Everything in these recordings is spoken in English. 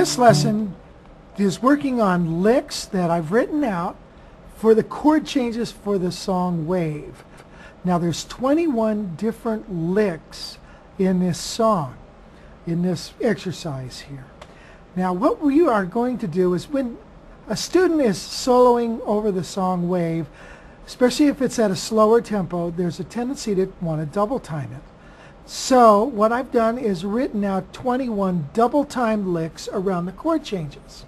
this lesson is working on licks that I've written out for the chord changes for the song Wave. Now there's 21 different licks in this song, in this exercise here. Now what we are going to do is when a student is soloing over the song Wave, especially if it's at a slower tempo, there's a tendency to want to double time it. So what I've done is written out 21 double timed licks around the chord changes.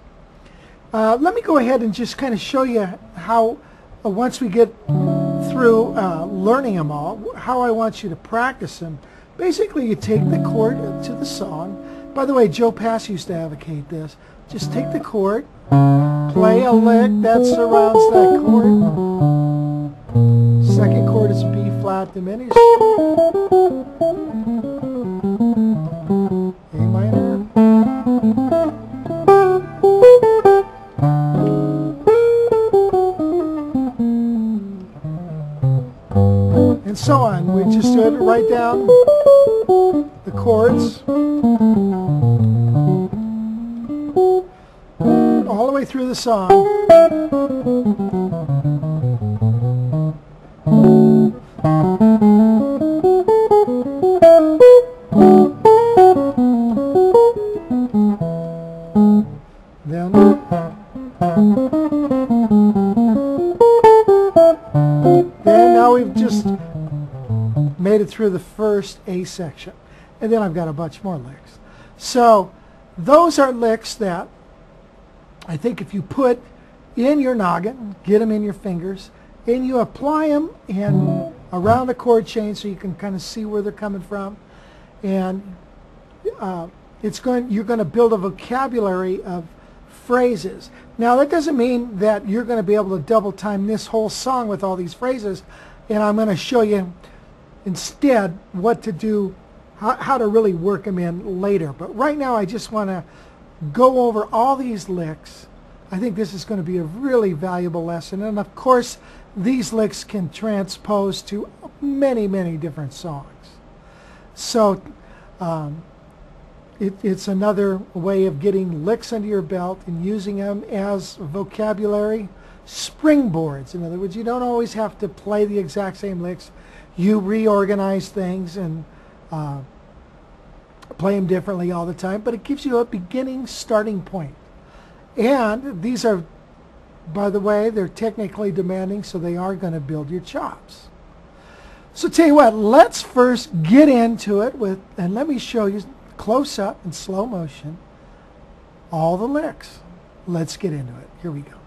Let me go ahead and just kind of show you how, once we get through learning them all, how I want you to practice them. Basically, you take the chord to the song. By the way, Joe Pass used to advocate this. Just take the chord, play a lick that surrounds that chord. Second chord is B flat diminished. A minor. And so on. We just do it right down the chords all the way through the song. Then now we've just made it through the first A section, and then I've got a bunch more licks. So those are licks that I think if you put in your noggin, get them in your fingers, and you apply them in around the chord change so you can kind of see where they're coming from, and you're going to build a vocabulary of phrases. Now that doesn't mean that you're going to be able to double time this whole song with all these phrases, and I'm going to show you instead what to do, how to really work them in later. But right now I just want to go over all these licks. I think this is going to be a really valuable lesson, and of course these licks can transpose to many, many different songs. So it's another way of getting licks under your belt and using them as vocabulary springboards. In other words, you don't always have to play the exact same licks. You reorganize things and play them differently all the time, but it gives you a beginning starting point. And these are, by the way, they're technically demanding, so they are going to build your chops. So tell you what, let's first get into it and let me show you close up in slow motion all the licks. Let's get into it. Here we go.